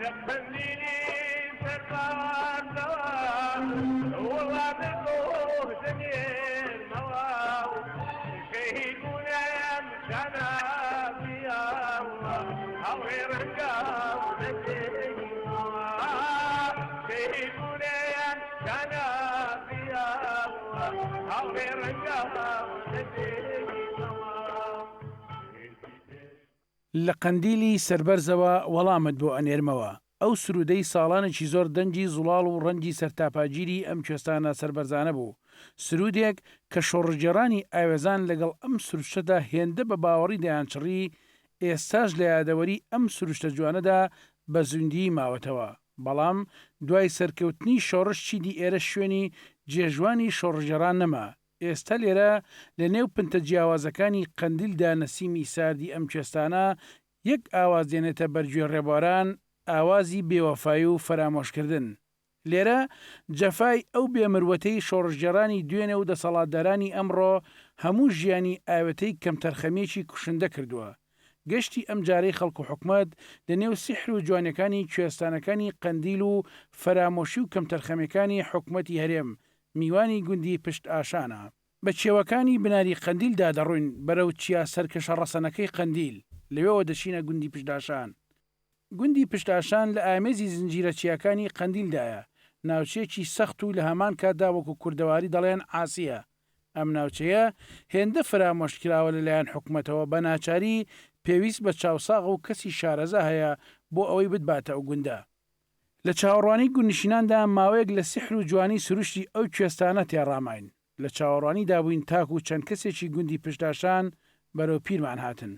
لقنديلي سربان دوام والله بالروح دنيا المواو شهيدونا مشانا فيها أو غير القاو شهيدونا مشانا فيها أو غير القاو لە قەندیلی سەربەرزەوە وەڵامت بۆ ئەنێرمەوە ئەو سرودەی ساڵانێکی زۆر دەنجی زوڵاڵ و ڕەنگی سەرتاپاگیری ئەم کوێستانە سەربەرزانە بوو سرودێک کە شۆڕژێڕانی ئاوێزان لەگەڵ ئەم سروشتەدا هێندە بە باوەڕی دەیانچڕی ئێستاش لە یادەوەری ئەم سروشتە جوانەدا بە زوندی ماوەتەوە بەڵام دوای سەرکەوتنی شۆڕش چیدی ئێرە شوێنی جێژوانی شۆڕژێڕان نەما ئێستا لێرە لە نێو پنتە جیاوازەکانی قەندیلدا نەسیمی ساردی ئەم کوێستانە یەک ئاواز دێنێتە بەرگوێ ڕێبواران ئاوازی بێوەفایی و فەرامۆشکردن لێرە جەفای ئەو بێمروەتەی شۆڕژگەڕانی دوێنێ و دەسەڵاتدارانی ئەمڕۆ هەموو ژیانی ئاوێتەی کەمتەرخەمێکی کوشندە کردووە گەشتی ئەم جارەی خەڵکو حکومەت لە نێو سیحر و جوانەکانی کوێستانەکانی قەندیل و فەرامۆشی و کەمتەرخەمەکانی حکومەتی هەرێم میوانی گوندی پشت ئاشانە بە چێوەکانی بناری قەندیلدا دەڕوین بەرەو چیا سەرکەشە ڕەسەنەکەی قەندیل لەوێەوە دەچینە گوندی پشتاشان گوندی پشتاشان لە ئامێزی زنجیرە چیاکانی قەندیلدایە ناوچەیەکی سەخت و لە هەمان کاتدا وەکو کوردەواری دەڵێن ئاسیە ئەم ناوچەیە هێندە فرامۆشکراوە لەلایەن حکومەتەوە بە ناچاری پێویست بە چاوساغ و کەسی شارەزە هەیە بۆ ئەوەی بتباتە ئەو گوندە لە چاوەڕوانی گونشیناندا ماوەیەک لە سیحر و جوانی سروشتی ئەو کوێستانە تێڕامین لە چاوەڕوانی دابووین تاک و چەند کەسێکی گوندی پشتاشان بەرەو پیرمان هاتن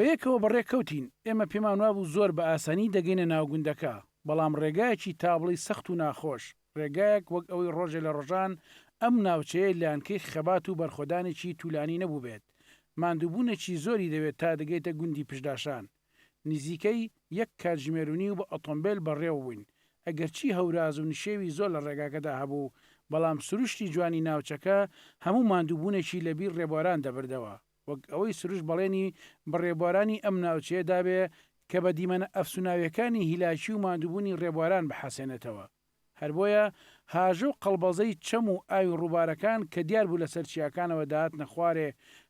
بەیەکەوە بەڕێککەوتین ئێمە پێمان وابوو زۆر بە ئاسانی دەگەینە ناوگوندەکە بەڵام ڕێگایەکی تابڵی سەخت و ناخۆش ڕێگایەک وەک ئەوەی ڕۆژێ لە ڕۆژان ئەم ناوچەیە لایەنکەی خەبات و بەرخۆدانێکی توولانی نەبوو بێت ماندووبوونێکی زۆری دەوێت تا دەگەیتە گوندی پشتاشان نزیکەی یەک کاتژمێرونی و بە ئۆتۆمبیل بەڕێوە بووین ئەگەرچی هەوراز و نشێوی زۆر لە ڕێگاکەدا هەبوو بەڵام سروشتی جوانی ناوچەکە هەموو ماندووبوونێکی لەبیر ڕێبواران دەبردەوە وەک ئەوەی سروش بەڵێنی بەڕێبوارانی ئەم ناوچەیە دابێ کە بە دیمەنە ئەفسوناویەکانی هیلاکی و ماندووبوونی ڕێبواران بەحەسێنێتەوە هەر بۆیە هاژە و قەڵبەزەی چەم و ئاوی ڕووبارەکان کە دیار بوو لەسەر چیاکانەوە داهات نەخوارێ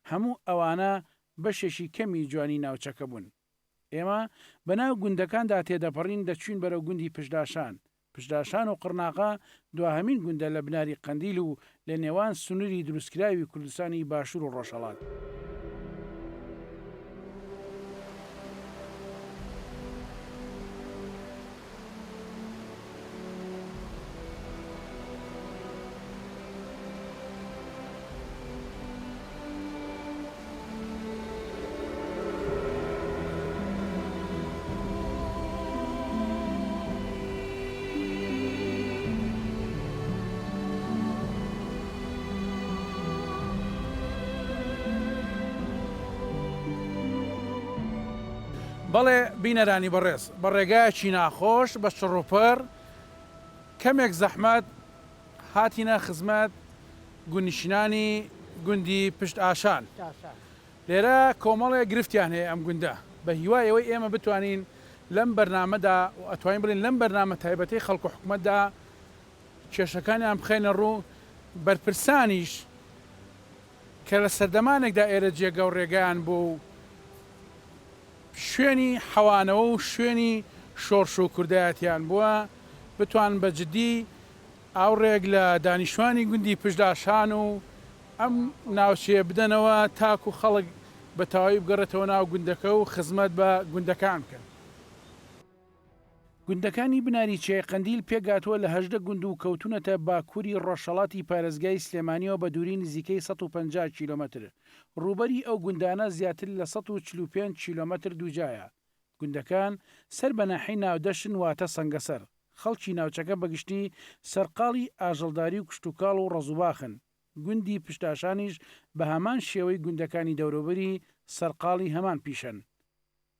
هەموو ئەوانە بەشێکی کەمی جوانی ناوچەکە بوون ئێمە بەناو گوندەکاندا تێدەپەڕین دەچوین بەرەو گوندی پشتاشان و قڕناقا دواهەمین گوندە لە بناری قەندیل و لە نێوان سنووری دروستکراوی کوردستانی باشوور و ڕۆژهەڵات بەڵێ بینەرانی بەڕێز بە ڕێگایەکی ناخۆش بە شڕوپەر کەمێک زەحمەت هاتینە خزمەت گونیشنانی گوندی پشت ئاشان لێرە کۆمەڵێک گرفتیان هەیە ئەم گوندە بە هیوایەوەی ئێمە بتوانین لەم بەرنامەدا و ئەتوانین بڵین لەم بەرنامە تایبەتەی خەڵکو حکومەتدا کێشەکانیان بخەینە ڕوو بەرپرسانیش کە لە سەردەمانێکدا ئێرە جێگە و ڕێگەیان بوو شوێنی حەوانەوە و شوێنی شۆڕش و کوردایەتیان بووە بتوان بە جددی ئاوڕێک لە دانیشتوانی گوندی پشتاشان و ئەم ناوچەیە بدەنەوە تاک و خەڵک بە تەواوی بگەڕێتەوە ناو گوندەکە و خزمەت بە گوندەکان بکەن گوندەکانی بناریچێ قەندیل پێگاتووە لە 18 گوند و کەوتونەتە باکووری ڕۆژهەڵاتی پارێزگای سلێمانیەوە بە دووری نزیکەی 150 کیلۆمەتر. ڕووبەری ئەو گوندانە زیاتر لە 145 کیلۆمەتر دووجایە. گوندەکان سەر بە ناحەی ناودەشن واتە سەنگەسەر. خەڵکی ناوچەکە بەگشتی سەرقاڵی ئاژەڵداری و کشتتوکاڵ و ڕەزوباخن. گوندی پشتاشانیش بە هەمان شێوەی گوندەکانی دەوروبەری سەرقاڵی هەمان پیشەن.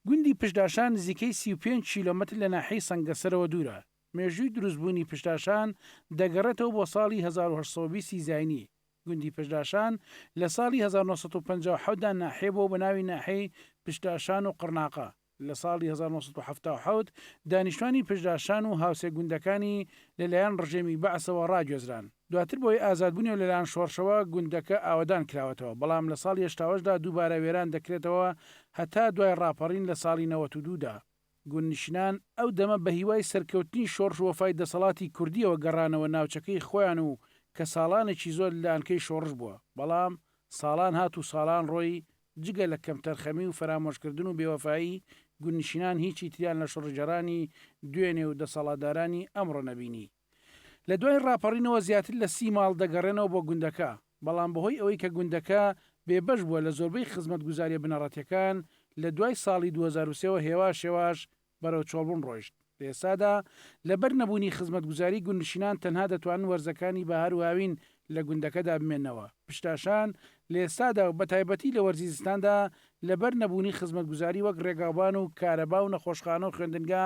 گوندی پشتاشان نزیکەی 35 کیلۆمەتر لە ناحەی سەنگەسەرەوە دوورە. مێژووی دروستبوونی پشتاشان دەگەڕێتەوە بۆ ساڵی 1920 زاینی. گوندی پشتاشان لە ساڵی 1950دا ناحێ بۆ بەناوی ناحەی پشتاشان و قڕناقە. لە ساڵی 1970 دانیشتوانی پشتاشان و هاوسێ گوندەکانی لەلایەن ڕژێمی بەعسەوە ڕاگوێزران. دواتر بۆی ئازادبوونی و لەلایەن شۆڕشەوە گوندەکە ئاوەدان کراوەتەوە، بەڵام لە ساڵی 1970دا دووبارە وێران دەکرێتەوە هەتا دوای ڕاپەڕین لە ساڵی 1992دا. گوندنشینان ئەو دەمە بە هیوای سەرکەوتنی شۆڕش وەفای دەسەڵاتی کوردیەوە گەڕانەوە ناوچەکەی خۆیان و کە ساڵانێکی زۆر لەلایەنکەی شۆڕش بووە، بەڵام ساڵان هات و ساڵان ڕۆی جگە لە کەمتەرخەمی و فەرامۆشکردن و بێوەفایی گوندنشینان هیچی تریان لە شۆڕجەرانی دوێنێ و دەسەڵاتدارانی ئەمڕۆ نەبینی. لە دوای ڕاپەڕینەوە زیاتر لە 30 ماڵ دەگەڕێنەوە بۆ گوندەکە، بەڵام بەهۆی ئەوەی کە گوندەکە بێبەش بووە لە زۆربەی خزمەتگوزاریە بنەڕەتیەکان لە دوای ساڵی 2023ەوە هێواش بەرەو چۆڵبوون ڕۆیشت. لە ئێستادا لەبەر نەبوونی خزمەتگوزاری گوندنشینان تەنها دەتوانن وەرزەکانی بەهار و هاوین لە گوندەکەدا بمێنەوە. پشتاشان لە ئێستادا و بە تایبەتی لە وەرزیستاندا لەبەر نەبوونی خزمەتگوزاری وەک ڕێگاوبان و کارەبا و نەخۆشخانە و خوێندنگا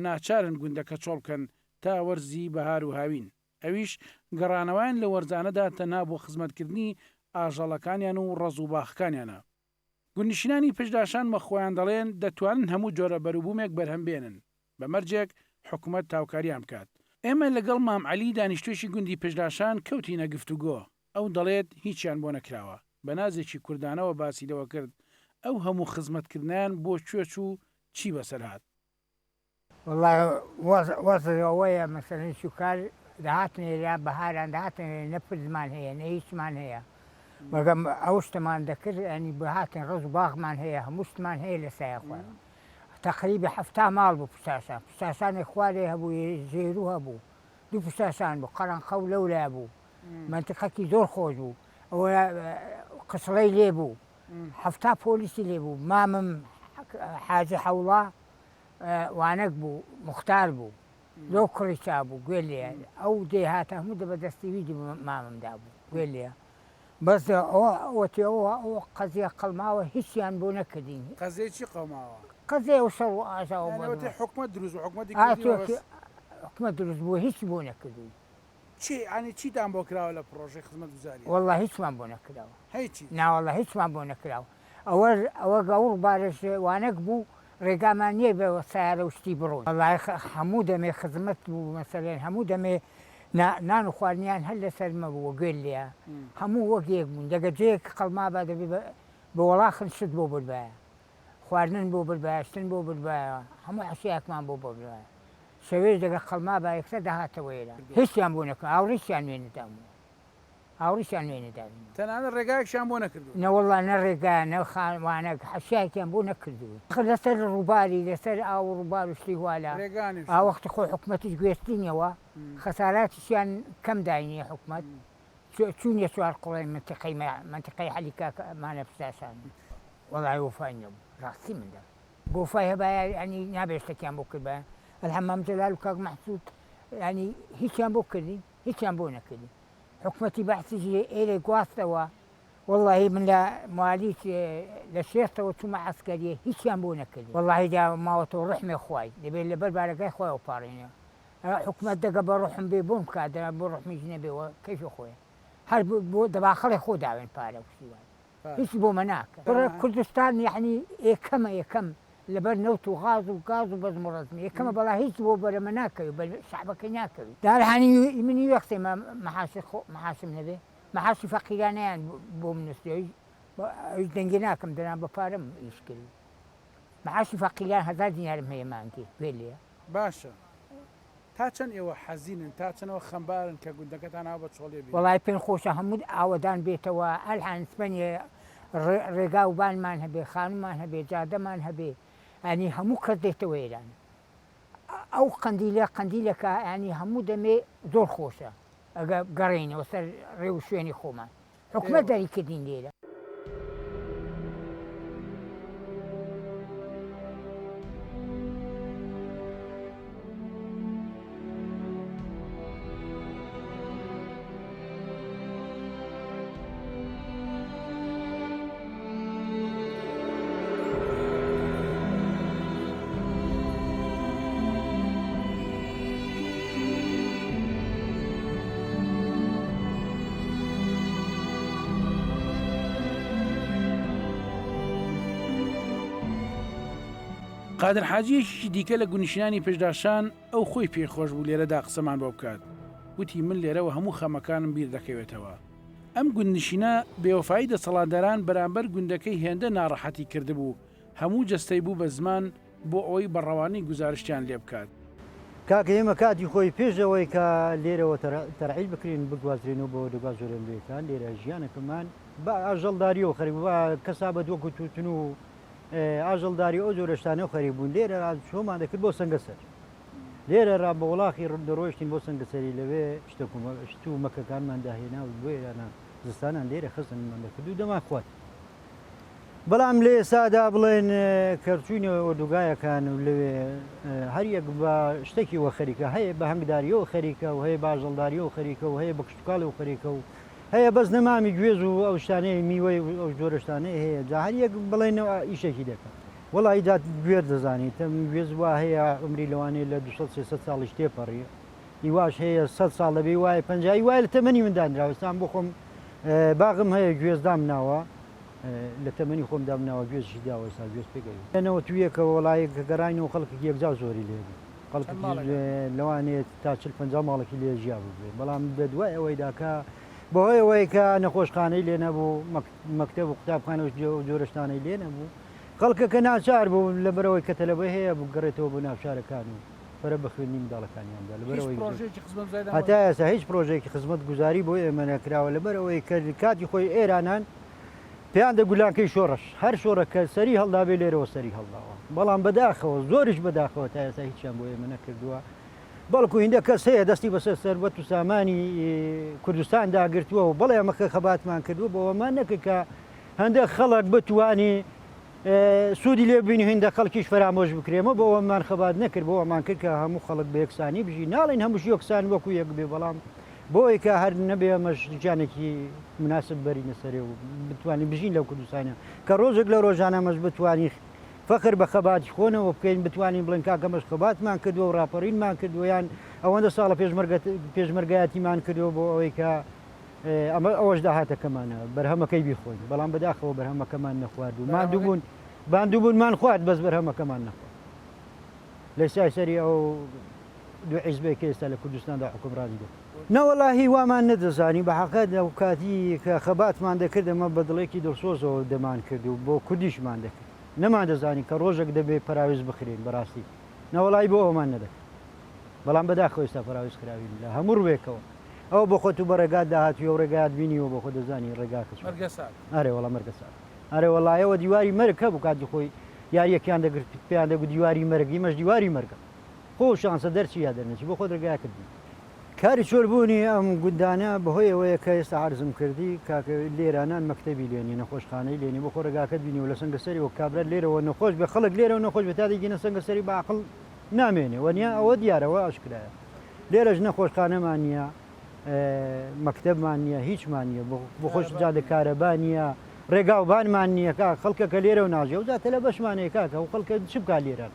ناچارن گوندەکە چۆڵ بکەن تا وەرزی بەهار و هاوین. ئەویش گەڕانەوەیان لە وەرزانەدا تەنها بۆ خزمەتکردنی ئاژەڵەکانیان و ڕەز و باخەکانیانە. گوندنشینانی پشتاشان مە خۆیان دەڵێن دەتوانن هەموو جۆرە بەروبوومێک بەرهەم بێنن بەمەرجێک حکوومەت تاوکاریان بکات. ئێمە لەگەڵ مام عەلی دانیشتوێکی گوندی پشتاشان کەوتینە گفتوگۆ. ئەو دەڵێت هیچیان بۆ نەکراوە. بە نازێکی کوردانەوە باسی لەوە کرد ئەو هەموو خزمەتکردیان بۆ کوێچ و چی بەسەر هات. والله وەزەوەیە مەسەلەن شوکار داهاتن لێرە بەهاران داهاتن نەپرزمان هەیە نە هیچمان هەیە، بەگەم ئەو شتمان دەکرد ئەنی بەهاتن ڕز و باغمان هەیە هەموو شتمان هەیە لە سایەخوا. تقریبی 70 ماڵ بوو پشتاشان. پشتاشانی خوارێ هەبوو زێرو هەبوو، دوو پشتاشان بوو، قەرەنخەو لەولا بوو، منتیقەکی زۆر خۆش بوو، ئەوە قسڵەی لێ بوو، 70 پۆلیسی لێ بوو. مامم حاجی حەوڵا وانەک بوو، مختار بوو، لەو کوڕی چا بوو گوێ لێ ئەو دێهاتە هەموو دەبەدەستیویدی ماممدا بوو گوێ لێ. بەس ئەوە قەزیە قەڵماوە هیچیان بۆ نەکردین. قەزێکی قەڵماوە قەزێ و شەڕ و ئاژاوە حکومەت دروست و حکومەتی حکومەت دروست بووە هیچ بۆ نەکردوین. چی ئەنی چیتان بۆ کراوە لە پرۆژەی خزمەتگوزاری؟ وەڵڵا هیچمان بۆ نەکراوە. هیچی ناوەڵڵا هیچمان بۆ نەکراوە. ئەوە گەوڕ بارش وانەک بوو ڕێگامان نییە بە سیارە و شتی بڕۆن. وەڵڵای هەموو دەمێ خزمەت بوو مەسەلەن هەموو دەمێ نان و خواردنیان هەر لەسەرمە بووە گوێ لێە هەموو وەک یەک بوون. دەگەجەیەک قەڵما با دەبێ بە وەڵاخن شت بۆ بردبایە، خواردن بۆ بردبایە، شتن بۆ بردبایە، هەموو عەشیەکمان بۆ بردبایە. شەوێژ دەگە قەڵما با یەکسەر دەهاتەوە ئێرە هیچیان بۆ نەکردن. ئاوڕیشیان وێنەدام بوو، ئاوڕیشیان وێنەدام. تەنانەت ڕێگایەکیان بۆ نەکردو؟ نەوەڵڵا نە ڕێگایە نە خانوانە حەشیەکیان بۆ نەکردووە. لەسەر ڕووباری لەسەر ئاو و ڕووبار و شتی والا ئاوەختی خۆی حکومەتیش گوێستینەوە خەساراتیشیان کەم داینیە حکومەت چوونیە چوار قوڵی منتیقەی حەلیکەمانە پشتاشان. وەڵای وەفای نەبوو ڕاستی مندا بۆفای هەبایە ینی نابێت شتێکیان بۆ کردبایە. ئەلحەمام جەلال و کاک مەحسوود ینی هیچیان بۆ کردین هیچیان بۆ نەکردین. حکومەتی بەحسیژی ئێرە گواستەوە. وەڵڵاهی من لە موالیت لە شێستەوە چوومە عەسکەریە هیچیان بۆ نەکردین. وەڵڵاهی دا ماوەتەوە ڕحمێ خوای دەبێت لەبەر بارەکەی خۆیەوە پاڕێنێ. حکومەت دەگە بە ڕحم بێ بۆم بکات بۆ ڕحمیش نەبێەوە کەیفی خۆیە هەر بۆ دەباخەڵی خۆ داوێن پارە وشتیوان هیچ بۆمە ناکە. کوردستان یعنی یەکەم لەبەر نەوت و غاز و گاز و بەزمڕەزم یەکەمە بەڵا هیچ بۆ بەرەمە ناکەوی بە شعبەکەی ناکەوی. داهانی منی وەختێ مەحاسم نەبێ مەحاسی فەقیرانەیان بۆ منوسێ دەنگی ناکەم دەران بە پارەم ئیش کردی. مەحاسی فەقیران 1000 دینارم هەیە مانگی وێ لێە. باشە تا چەند ئێوە حەزینن تا چەندەوە خەمبارن کە گوندەکەتان ئاو بە چۆڵێ بێت؟ وەڵای پێم خۆشە هەموو ئاوەدان بێتەوە ئەلحان سبەنێ ڕێگا و بانمان هەبێ خانومان هەبێ جادەمان هەبێ ئەنی هەموو کەس دێتەوە ئێران ئەو قەندیلەکە ینی هەموو دەمێ زۆر خۆشە ئەگە گەڕێنەوە سەر ڕێو شوێنی خۆمان حکومەت دەریکردین لێرە. قادر حاجیەکی دیکە لە گونیشنانی پێشداشان ئەو خۆی پێخۆش بوو لێرەدا قسەمان بۆ بکات وتی من لێرەوە هەموو خەمەکانم بیر دەکەوێتەوە. ئەم گوندنشینە بێوەفایی دەسەڵاتداران بەرامبەر گوندەکەی هێندە ناڕەحەتی کردبوو هەموو جەستەی بوو بە زمان بۆ ئەوەی بەڕەوانی گزارشتیان لێ بکات. کاکە ئێمە کاتی خۆی پێشەوەی کە لێرەوە تەرعیل بکرین بگوازرێنەوە بۆ دەگا زۆرێنبێتان لێرە ژیانەکەمان بە ئاژەڵداریەوە خەریب کەسا بە دووەکو توتن و ئاژەڵداری ئەو زۆرەشتانە خەریب بوون لێرە چۆمان دەکرد بۆ سەنگەسەر لێرە ڕا بە وڵاخی دەڕۆیشتین بۆ سەنگەسەری لەوێ شت و مەکەکانمان داهێنا و بۆیانە زستانان لێرە خستنمان دەکرد و دەما خوات. بەڵام لێ سادا بڵێن کەرچوونەوە ئۆردوگایەکان و لەوێ هەریەک بە شتێکی وە خەریکە هەیە بە هەنگداریەوە خەریکە و هەیە باژەڵداریەوە خەریکە و هەیە بە کشتتوکڵەوە خەریکە و هەیە بەس نەمامی گوێز و ئەو شتانەیە میوەی ئەو جۆرەشتانەیە هەیە جا هەریەک بڵێنەوە ئیشێکی دەکەن وڵی دات گوێر دەزانیت گوێز وا هەیە عمری لەوانەیە لە 200 ساڵیش تێپەڕی هیواش هەیە 100 ساڵ لەبێ وایە 50 وایە لە تەمەنی مندانراوەستان بۆ خۆم باغم هەیە گوێزدام ناوە لە تەمەنی خۆم دامناوە گوێزشی داوەستا گوێز پێگەیەنەوە تویەکە وڵایە گەڕینەوە خەڵکی یەکجا زۆری لێ خەڵک لەوانێت تا 50 ماڵێکی لێ ژیا بێ بەڵام بە دوای ئەوەی داکە بەهۆی ئەوەی کە نەخۆشخانەی لێ نەبوو مەکتەب و قوتابخانە جۆرەشتانەی لێ نەبوو خەڵکەکە ناچار بوو لەبەرەوەی کە تەلەبەی هەیە بگەڕێتەوە بۆ ناوشارەکان و بەرە بە خوێنی منداڵەکانیاندا لەبەرەوەی هەتا ئێستا هیچ پرۆژێکی خزمەت گوزاری بۆ ئێمە نەکراوە لەبەرەوەی کە کاتی خۆی ئێرانان پێیان دەگولانکەی شۆڕش هەر شۆڕەکە سەری هەڵدا بێ لێرەوە سەری هەڵداوە بەڵام بەداخەوە زۆریش بەداخەوە تا ئێستا هیچیان بۆ ئێمە نەکردووە بەڵکو هیندە کەس هەیە دەستی بەسەر سەربەت و سامانی کوردستان داگرتووە و بەڵێ ئەمەکە خەباتمان کردووە بۆەوەمان نەکرد کە هەندێک خەڵک بتوانی سوودی لێ بینی هیندە خەڵکیش فەرامۆژ بکرێمە بۆ ئەومان خەبات نەکرد بۆ ئەمان کرد کە هەموو خەڵک بە یەکسانی بژی ناڵین هەمووش یەکسان وەکو یەک بێ بەڵام بۆی کە هەر نەبێ ئەمەش جانێکی مناسب بەرینە سەرێ و بتوانین بژین لەو کوردستانە کە ڕۆژێک لە ڕۆژانەمەش بتوانی فەخر بە خەباتی خۆنەوە بکەین بتوانین بڵێن کاکەمەش خەباتمان کردووە و ڕاپەڕینمان کردویان ئەوەندە ساڵە پێشمەرگایەتیمان کردووە بۆ ئەوەی کە ئەمە ئەوەش داهاتەکەمانە بەرهەمەکەی بیخۆین بەڵام بەداخەوە بەرهەمەکەمان نەخوارد و ماندووبوون باندووبوونمان خوارد بەس بەرهەمەکەمان نەخوارد لە سای سەری ئەو دو حیزبێک ئێستا لە کوردستاندا حکومڕانی دێت نەوەڵاهی وامان نەدەزانی بە حەقەت ئەو کاتی کە خەباتمان دەکرد ئەمە بەدڵێکی دڵسۆزەوە دەمان کرد و بۆ کوردیشمان دەکرد نەمان دەزانی کە ڕۆژێک دەبێت پراویست بخرێن بەڕاستی نەوەڵی بۆ ئەومان نەدەکرد بەڵام بەداخەوە ئێستا پراویست کراوین لە هەموو ڕوێکەوە ئەو بۆ خۆت و بە ڕێگات داهاتوی و ڕێگات بینیەوە بۆ خۆ دەزانی ڕێگاکەس ئەرێ وەڵام مەرگەسار ئەرێ وەڵایەوە دیواری مەرگ هەبوو کاتی خۆی یاریەکیان دەگرت پێیان دەگو دیواری مەرگی مەش دیواری مەرگە خۆ شانسە دەرچی یا دەرنەچی بۆ خۆ ڕێگا کردی کاری چۆربوونی ئەم گوندانە بەهۆی ئەوەیە کە ئێستا عرزم کردی کاکە لێرانان مەکتەبی لێنی نەخۆشخانەی لێنی بۆ خۆ ڕێگاکەت بینی و لە سەنگەسەری و کابرا لێرەوە نەخۆش بە خەڵک لێرەوە نەخۆش بە تا دەگەینە سەنگەسەری بەعقڵ نامێنێ وەنیا ئەوە دیارەوە ئاشکرایە لێرەش نەخۆشخانەمان نییە مەکتەبمان نییە هیچمان نییە بۆ خۆش جادە کارەبان نییە ڕێگاوبانمان نییە کا خەڵکەکە لێرە و ناژێ و زاتە لە بەشمانەیە کاکە و خەڵکە چ بکا لێران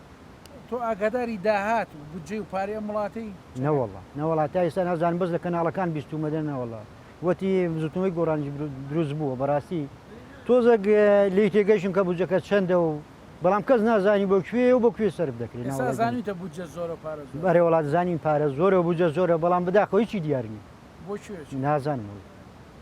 تۆ ئاگاداری داهات و بودجێ و پارەیە وڵاتی نەوەڵە نەوەڵات تا ئێستا نازان بەس لە کەناڵەکان بیستومەدە نەوەڵە وەتی زوتنەوەی گۆڕانی دروست بووە بەڕاستی تۆزێک لی تێگەیشم کە بودجەکە چەندە و بەڵام کەس نازانی بۆ کوێ و بۆ کوێ سەر بدەکرێت زانیتە بودجە زۆرە پارە بەڕێ وڵات زانین پارە زۆرە بودجە زۆرە بەڵام بداخەوە هیچی دیارنی بۆ کوێ نازانم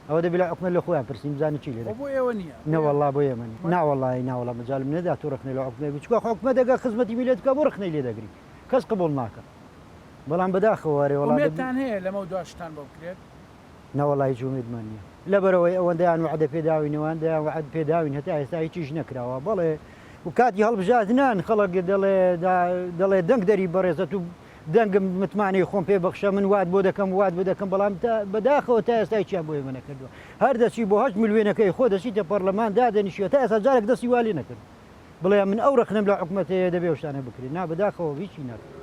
ئەوە دەبێت لە حکومەت لە خۆیان پرسیم زانی چی لێ بۆ ئێوە نییە نەوەڵا بۆ ئێمە ناوەڵی ناوەڵە مەجالم نەدا تۆ ڕخنەی لە حکومەت بچکە حکومەت دەگە خزمەتی میلێت بکە بۆ ڕخنەی لێ دەگری کەس قبول ناکە بەڵام بەداخەوە وڵاتان هەیە لەمە دواشتان بۆ بکرێت نەوەڵی جومێدمان نییە لەبەرەوەی ئەوەندەیان وعدە پێداوینەوەندەیان وعد پێداوین هەتا ئێستا هیچیش نەکراوە بەڵێ و کاتی هەڵبژاردنان خەڵک دەڵێ دەنگ دەری بەڕێزەت و دەنگم متمانی خۆم پێ بەخشە من وات بۆ دەکەم وات بۆ دەکەم بەڵام بەداخەوە تا ئێستای چیا بۆی منە کردووە هەر دەچی بۆ 8 ملیۆنەکەی خۆ دەچیتە پەرلەمان دادەنیشیوە تا ئێستا جارێک دەستی والی نەکرد بڵێ من ئەو ڕخنم لە حکوومەتەیە دەبێ شتانە بکرێت نا بەداخەوە هیچی ناکرد.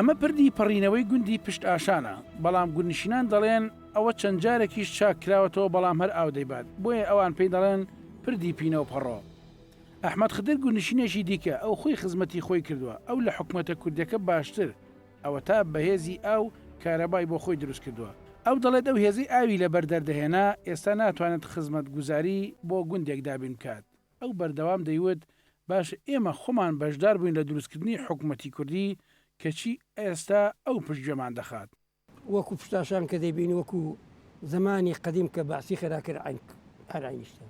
ئەمە پردی پەڕینەوەی گوندی پشت ئاشانە بەڵام گوندنشینان دەڵێن ئەوە چەند جارێکیش چاکراوەتەوە بەڵام هەر ئاو دەیبات بۆیە ئەوان پێی دەڵێن پردی پینەوە پەڕۆ. ئەحمەد خدر گوندنشینێکی دیکە ئەو خۆی خزمەتی خۆی کردووە ئەو لە حکوومەتە کوردەکە باشتر ئەوە تا بەهێزی ئاو کارەبای بۆ خۆی دروست کردووە ئەو دەڵێت ئەو هێزی ئاوی لە بەردەردەهێنا ئێستا ناتوانێت خزمەت گوزاری بۆ گوندێک دابین بکات ئەو بەردەوام دەیوت باش ئێمە خۆمان بەشدار بووین لە دروستکردنی حکوومەتی کوردی کەچی ئێستا ئەو پشتگوێمان دەخات وەکو پشتاشان کە دەیبینی وەکو زمانی قەدیم کە باسی خێراکرد هەرعینیشتە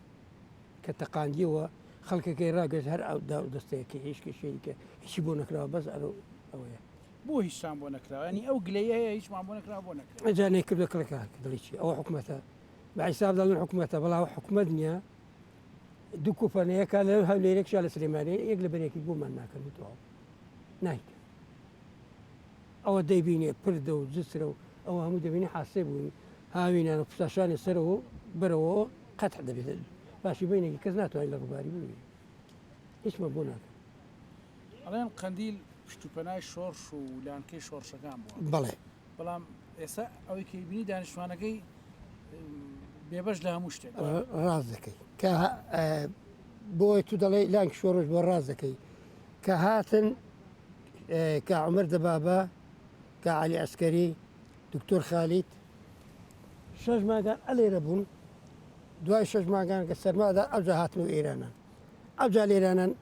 کە تەقاندیەوە خەڵکەکەی ڕاگەز هەر ئەو دەستەیەکە هیچکە شێریکە هیچی بۆ نەکراوە بەس ئەوەیە بۆ هیچشان بۆ نەکراوانی ئەو گلەیە هیچمان بۆ نەکرا بۆ نەکرا ئەجانەی کردو کڵەکە دڵیی ئەوە حکوومەتە بەعیساب دەڵێن حکوومەتە بەڵاو حکوومەت نییە دوو کوپەنەیەکە لە هەولێرێکشا لە سلێمانی یەک لە بەرێکی بۆمان ناکردوەوە نایکە ئەوە دەیبینێ پردە و جسرە و ئەوە هەموو دەبینی حاسێ بووین هاوینان و پشتاشانی سەرەوە بەرەوە قەت دەبێت باشی بینێکی کەس ناتوانین لە ڕووباری بووی هیچمە بۆ ناکە ئەڵێن قەندیل پشتوپەنای شۆڕش و لانکەی شۆڕشەکان بووە بەڵێ بەڵام ئێستا ئەوەی کە بینی دانیشتوانەکەی بێبەش لە هەموو شتێک ڕاز دەکەی کە بۆی تو دەڵێ لانک شۆڕش بۆ ڕاز دەکەی کە هاتن کە عومەر دەبابە کە عەلی عەسکەری دکتۆر خالید 6 ماگان ئەلێرە بوون دوای 6 ماگان کە سەرمادا ئەوجا هاتنەوە ئێرانان ئەوجا لێرانان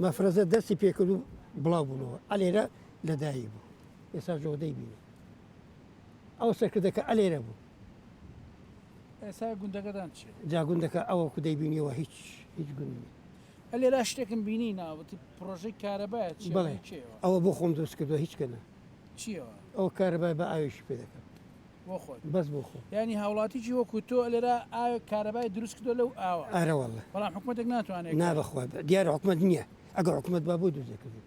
مەفرەزە دەستی پێکرد و بڵاو بوونەوە ئەلێرە لەدایی بوو ئێستا ژۆ دەیبینی ئەو سەرکردەکە ئەلێرە بوو ئێستا گوندەکەدان چێت جاگوندەکە ئەوە کو دەیبینیەوە هیچ گوندی لێرا شتێکم بینی ناوەتی پرۆژەی کارەبایە بڵێ ئەوە بۆ خۆم دروست کردووە هیچ کەنە چیەوە ئەو کارەبای بە ئاوێشی پێ دەکەم بۆ خۆت بەس بۆ خۆ ینی هاوڵاتیی وەکو تۆ لێرا ئاوە کارەبای دروست کردو لەو ئاوە ئارەوەڵە بەڵام حکوومەتێک ناتوانێت نابخوا دیارە حکوومەت نییە ئەگەر حکوومەت با بۆ دروستەکردی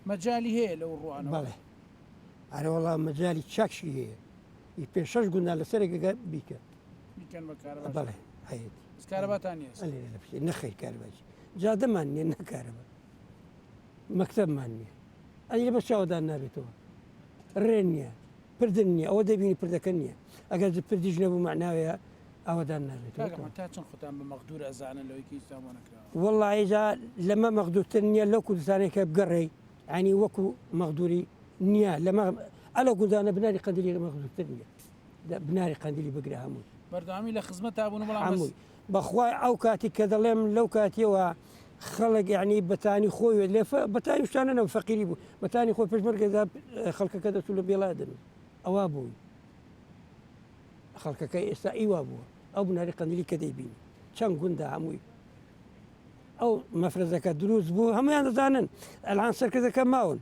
مەجای هەیە لەو ڕوانە بەڵێ ئارەوەڵا مەجای چاکشی هەیە پێ 6 گوندان لەسەرێکەکە بیکە بیکەن بە کارەبا بەڵێ هەیە کارەباتان نیە نەخەی کارباجی جادەمان نییە نەکارەبە مەکتەبمان نییە ئەی بە چاوەدان نابێتەوە ڕێن نییە پردن نییە ئەوە دەبینی پردەکە نییە ئەگەر پردیش نەبوو معناوەیە ئەوەدان نابێتەوە تا چەند خۆتان بە مەقدور ئەزانن لەوەیکی ئیسلام نەکراوە وەڵڵا ئێجا لەمە مەقدورتر نییە لەو کوردستانێکە بگەڕێ ینی وەکو مەقدوری نییە لەمە ئەلە گوندانە بناری قەندیلی مەقدورتر نییە بناری قەندیلی بگرە هەمووی بەردەوامی لە خزمەت تابوون بەڵام هەمووی بەخوای ئەو کاتی کە دەڵێم لەو کاتیەوە خەڵک یعنی بەتانی خۆی لێ بەتانی شتانەوە فەقیری بوو بەتانی خۆی پێشمەرگەدا خەڵکەکە دەچوو لە بێڵا دەبن ئەوە بووی خەڵکەکەی ئێستا ئیوا بووە ئەو بناری قەندیلی کە دەیبینی چەند گوندا هەمووی ئەو مەفرەزەکە دروست بوو هەمویان دەزانن ئەلان سەرکردەکە ماون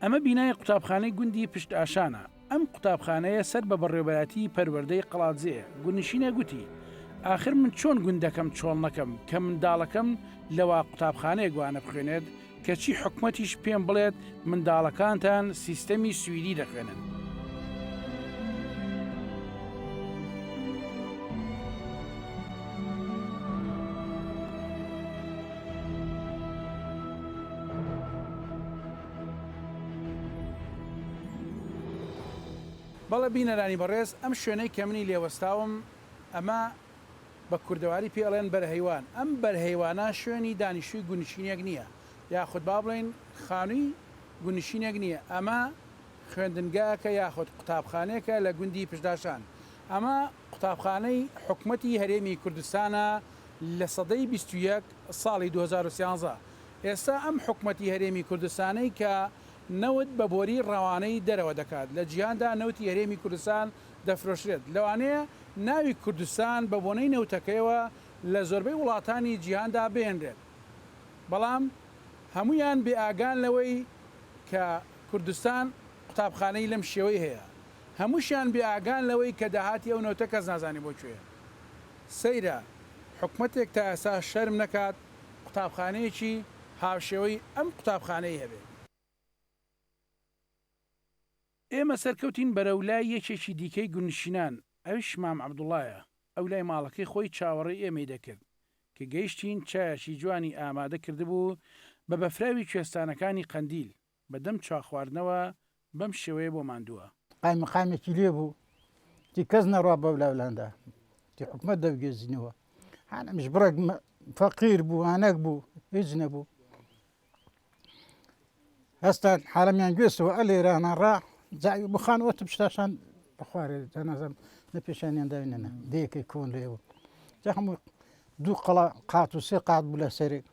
ئەمە بینای قوتابخانەی گوندی پشت ئاشانە ئەم قوتابخانەیە سەر بە بەڕێوەبەتی پەروەردەی قەڵاتزەیە گونشینە گوتی آخر من چۆن گوندەکەم چۆڵ نەکەم کە منداڵەکەم لەوە قوتابخانەیە گوانە بخوێنێت کەچی حکوومەتیش پێم بڵێت منداڵەکانتان سیستەمی سوئیدی دەخوێنن بەڵە بینەرانی بەڕێز ئەم شوێنەی کە منی لێوەستاوم ئەمە بە کوردەواری پێڵێن بەرهەیوان ئەم بەرهەیوانە شوێنی دانیشتووی گونشینێک نییە یاخود با بڵێن خانووی گونشینێک نییە ئەمە خوێندنگاکە یاخود قوتابخانەیەکە لە گوندی پشداشان ئەمە قوتابخانەی حکوومەتی هەرێمی کوردستانە لە سەدەی 21 ساڵی 2013 ئێستا ئەم حکوومەتی هەرێمی کوردستانەی کە نەوت بە بۆری ڕەوانەی دەرەوە دەکات لە جیهاندا نەوتی هەرێمی کوردستان دەفرۆشرێت لەوانەیە ناوی کوردستان بە بۆنەی نەوتەکەیەوە لە زۆربەی وڵاتانی جیهاندا بهێنرێت بەڵام هەمویان بێ ئاگان لەوەی کە کوردستان قوتابخانەی لەم شێوەی هەیە هەمووشیان بێ ئاگان لەوەی کە داهاتی ئەو نەوتە کەس نازانی بۆکوێ سەیرە حکوومەتێک تا ئێستا شەرم نەکات قوتابخانەیەکی هاوشێوەی ئەم قوتابخانەی هەبێت ئێمە سەرکەوتین بەرەولای یەکێکی دیکەی گونشینان ئەویش مام عەبدوڵایە ئەو لای ماڵەکەی خۆی چاوەڕێی ئێمەی دەکرد کە گەیشتین چایەکی جوانی ئامادە کردبوو بە بەفراوی کوێستانەکانی قەندیل بەدەم چاخواردنەوە بەم شێوەیە بۆ ماندووە قایمەقامێکی لێ بوو تی کەس نەڕوا بەو لاولاندا تی حکومەت دەوگێزینەوە هانەمیش بڕێک فەقیر بوو هانەک بوو هیچ نەبوو هەستا حالەمیان گوێستەوە ئەلێرانە ڕا جاوی بخانەوە پشتاشان بخوارێ نەزم لە پێشانیان داوینەنە دەیەکەی کۆن لێەوە جا هەموو دوو قەڵا قات و سێ قات بوو لە سەرێک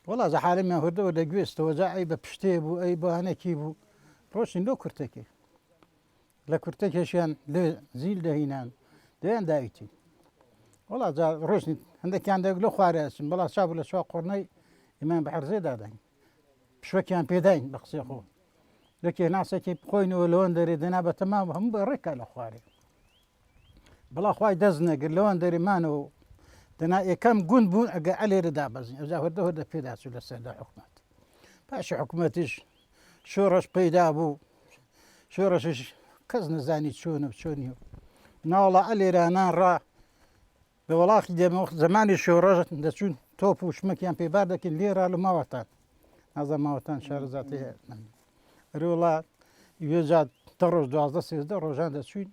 وەڵا زە حالەمیان هەردەوە لە گوێستەوە جا ئەی بە پشتێ بوو ئەی بە هەنێکی بوو ڕۆشتین لەو کورتێکی لە کورتێکێکیان لێ زیل دەهینان دەیان داویتی وڵا جا ڕۆژنی هەندێکیان دەک لە خوارەچن بەڵا چابوو لە چوا قڕنەی ئێمان بە حەرزێ داداین پشوەکیان پێداین بە قسەی خۆ لەکێ ناسێکی خۆینەوە لەوەن دەرێ دەنا بە تەمام هەموو بە ڕێکا لە خوارێ بەڵا خوای دەست نەگر لەوەن دەریمانەوە دەنا یەکەم گوند بوون ئەگە ئەلێرە دابەزین ئەوجا هەردەهۆردە پێداچوو لە سەردا حکومەت پاشی حکومەتیش شۆڕەش پەیدا بوو شۆڕەشش کەس نەزانی چۆنە چۆنی و ناوەڵا ئەلێرانان ڕا بە وەڵاقی دێمە زمانی شۆڕەژ دەچوون تۆپ و شمەکیان پێبار دەکەین لێرا لە ماوەتان نازە ماوەتان شارەزاتی هەیە ئەرێوڵا وێجات تە ڕۆژ 12 ڕۆژان دەچوین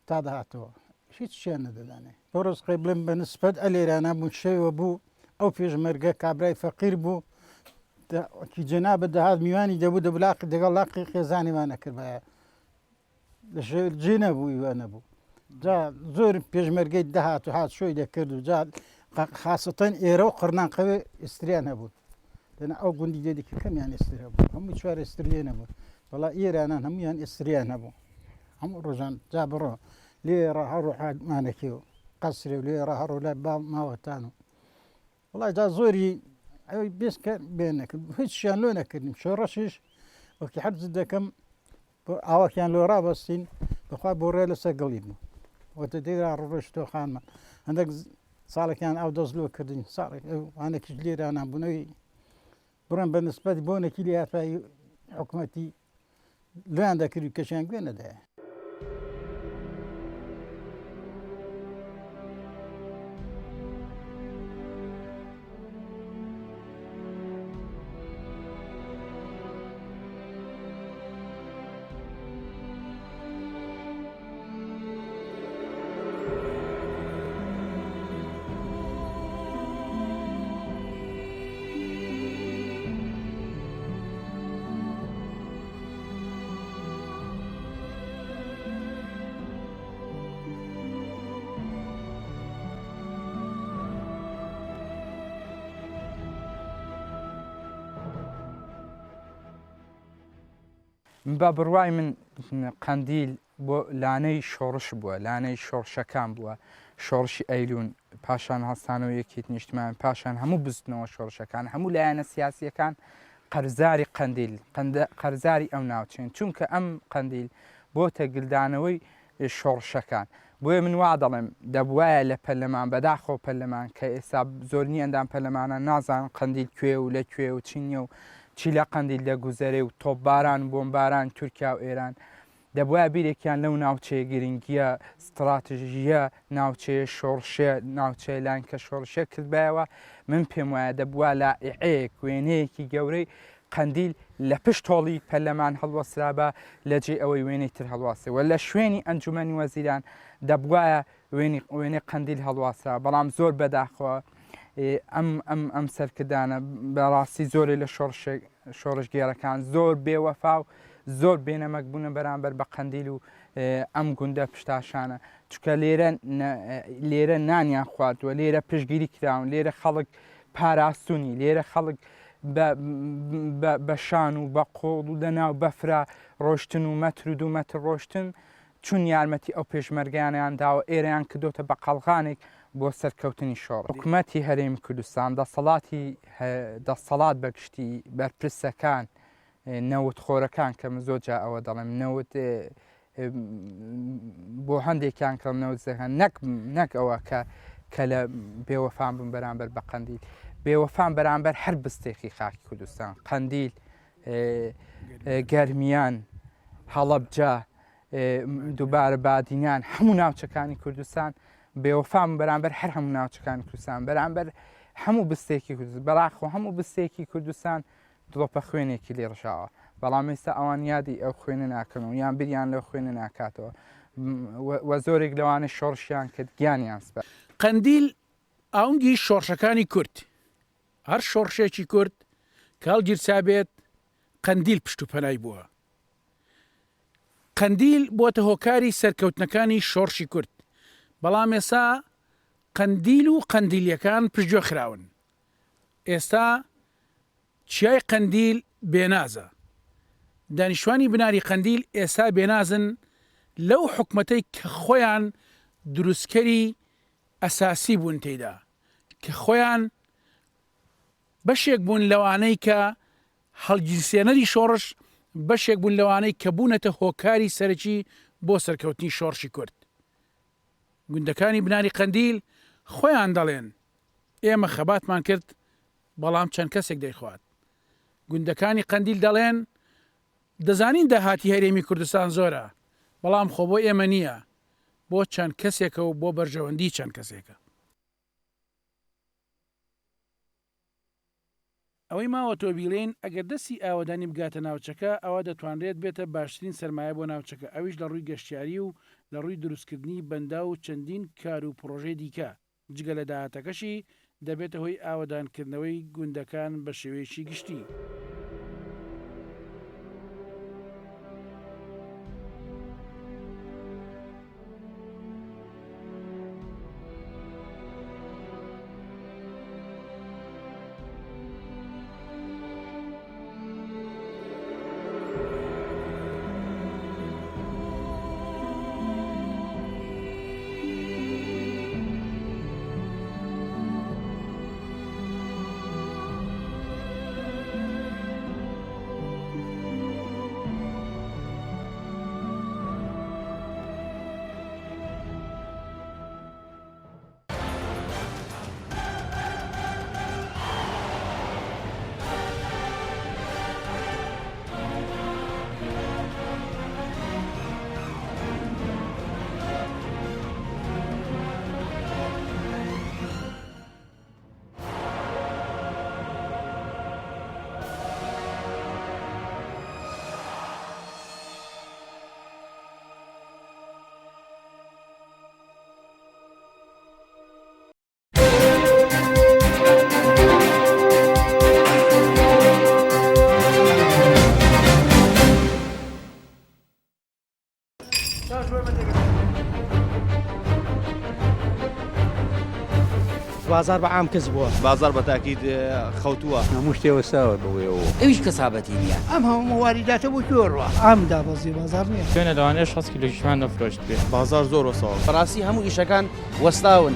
تا داهاتەوە هیچ شیان نەدەدانێ بۆ ڕۆژ قەیبڵێن بە نسبەت ئەلێرانە بوون شێوە بوو ئەو پێشمەرگە کابرای فەقیر بوو جەنابەت دەهات میوانی دەبوو دەبلاقی دەگەڵ لاقی خێزانیوانە کرد بە لە جێ نەبوو وە نەبوو جا زۆر پێشمەرگەی دەهات و هات شۆی دەکرد و جا خاستەن ئێرە و قڕناقەوێ ئیستریان هەبوو دەنا ئەو گوندی دێدێکی کەمیان ئێسترە بوو هەموو چوار ئێسترلێ نەبوو بەڵا ئێرانان هەمویان ئێستریان هەبوو هەموو ڕۆژان جا بڕۆ لێرە هەڕۆ حاجمانێکی و قەسرێ و لێرە هەڕۆ لای با ماوەتان و وڵای جا زۆری ئەوەی بێستکە بێ نەکرد هیچیان لۆ نەکردیم شۆڕەشیش وەکی حەرز دەکەم ئاوەکیان لۆ ڕابەستین بەخوا بۆ ڕێ لەسەر گەڵی بوو وەتە دەیرا ڕۆژ تۆخانمە هەندێک ساڵێکیان ئاو دەست لۆ کردین ساڵێک وانێکیش لێرانان بوونەوەی بڕێن بە نسبەت بۆنێکی لە یافایی حکوومەتی لۆیان دەکردی کەشیان گوێ نەدایە بە بڕوای من قەندیل بۆ لانەی شۆڕش بووە لانەی شۆڕشەکان بووە شۆڕشی ئەیلون پاشان هەستانەوە یەکیت نیشتمان پاشان هەموو بستنەوە شۆڕشەکان هەموو لایەنە سیاسیەکان قەرزاری قەندیل قەرزاری ئەو ناوچێن چونکە ئەم قەندیل بۆتە گلدانەوەی شۆڕشەکان بۆیە من وا دەڵێم دەبواە لە پەرلەمان بەداخۆ پەرلەمان کە ئێستا زۆرنی ئەندام پەرلەمانە نازان قەندیل کوێ و لەکوێ و چینیە و چی لە قەندیل دەگوزەرێ و تۆپباران بۆمباران تورکیا و ئێران دەبواە بیرێکیان لەو ناوچەیە گرنگیە استراتژیە ناوچەیە شۆڕشێ ناوچەیە لانکە شۆڕشێ کردبایەوە من پێم وایە دەبواە لائحەیەک وێنەیەکی گەورەی قەندیل لە پشت تۆڵی پەرلەمان هەڵوەسرا بە لە جێ ئەوەی وێنەی تر هەڵواسێەوە لە شوێنی ئەنجومەنی وەزیران دەبواە وێنەی قەندیل هەڵواسرا بەڵام زۆر بەداخەوە ئەم سەرکردانە بەڕاستی زۆری لە شۆڕژگێڕەکان زۆر بێوەفا و زۆر بێنەمەک بوونە بەرامبەر بە قەندیل و ئەم گوندە پشتاشانە چکە لێرە نانیان خواردووە لێرە پشگیری کراون لێرە خەڵک پاراستونی لێرە خەڵک بە شان و بە قۆڵ و لەناو بەفرا ڕۆشتن و مەتر و 2 مەتر ڕۆشتن چون یارمەتی ئەو پێشمەرگیانیان داوە ئێرەیان کردوتە بە قەڵغانێک بۆ سەرکەوتنی شۆڕ حکوومەتی هەرێمی کوردستان دەسەڵات بەگشتی بەرپرسەکان نەوتخۆرەکان کە من زۆر جا ئەوە دەڵێم نەوت بۆ هەندێکیان کەڵم نەوتزەکان نەک ئەوە کە لە بێوەفان بوون بەرامبەر بە قەندیل بێوەفان بەرامبەر هەر بستێکی خاکی کوردستان قەندیل گەرمیان هەڵەبجە دووبارە بادینان هەموو ناوچەکانی کوردستان بێوەفام بەرامبەر هەر هەموو ناوچەکانی کوردستان بەرامبەر هەموو بستێکی کوردستان بەڵاخۆ هەموو بستێکی کوردستان دڵۆپە خوێنێکی لێڕژاوە بەڵام ئێستا ئەوان یادی ئەو خوێنە ناکەنەوە یان بریان لەو خوێنە ناکاتەوە وە زۆرێک لەوانە شۆڕشیان کرد گیانیان سپە قەندیل ئاونگی شۆڕشەکانی کورد هەر شۆڕشێکی کورد کاڵگیرسا بێت قەندیل پشت و پەنای بووە قەندیل بۆتە هۆکاری سەرکەوتنەکانی شۆڕشی کورد بەڵام ئێستا قەندیل و قەندیلیەکان پشتگوێ خراون ئێستا چیای قەندیل بێنازە دانیشتوانی بناری قەندیل ئێستا بێنازن لەو حکومەتەی کە خۆیان دروستکەری ئەساسی بوون تێیدا کە خۆیان بەشێک بوون لەوانەی کە هەڵگیرسێنەری شۆڕش بەشێک بوون لەوانەی کە بوونەتە هۆکاری سەرەکی بۆ سەرکەوتنی شۆڕشی کورد گوندەکانی بناری قەندیل خۆیان دەڵێن ئێمە خەباتمان کرد بەڵام چەند کەسێک دەیخوات گوندەکانی قەندیل دەڵێن دەزانین داهاتی هەرێمی کوردستان زۆرە بەڵام خۆ بۆ ئێمە نییە بۆ چەند کەسێکە و بۆ بەرژەوەندی چەند کەسێکە ئەوەی ماوە تۆ بیڵێن ئەگەر دەستی ئاوەدانی بگاتە ناوچەکە ئەوە دەتوانرێت بێتە باشترین سەرمایە بۆ ناوچەکە ئەویش لە ڕووی گەشتیاری و لە ڕووی دروستکردنی بەندا و چەندین کار و پرۆژەی دیکە جگە لە داهاتەکەشی دەبێتە هۆی ئاوەدانکردنەوەی گوندەکان بە شێوەیەکی گشتی. بازار بەعام کەس بووە بازار بە تاکید خەوتووە هەموو شتێوە ساوە بەوەیەوە ئەویش کەسابەتی نییە ئەم هەموو واریداتە بۆ کۆڕوە ئەم دابەزی بازار نییە شوێنە لەوانەیە 6 کیلۆشمان نەفرۆشت بێ بازار زۆر وەساوە بەڕاستی هەموو ئیشەکان وەستاون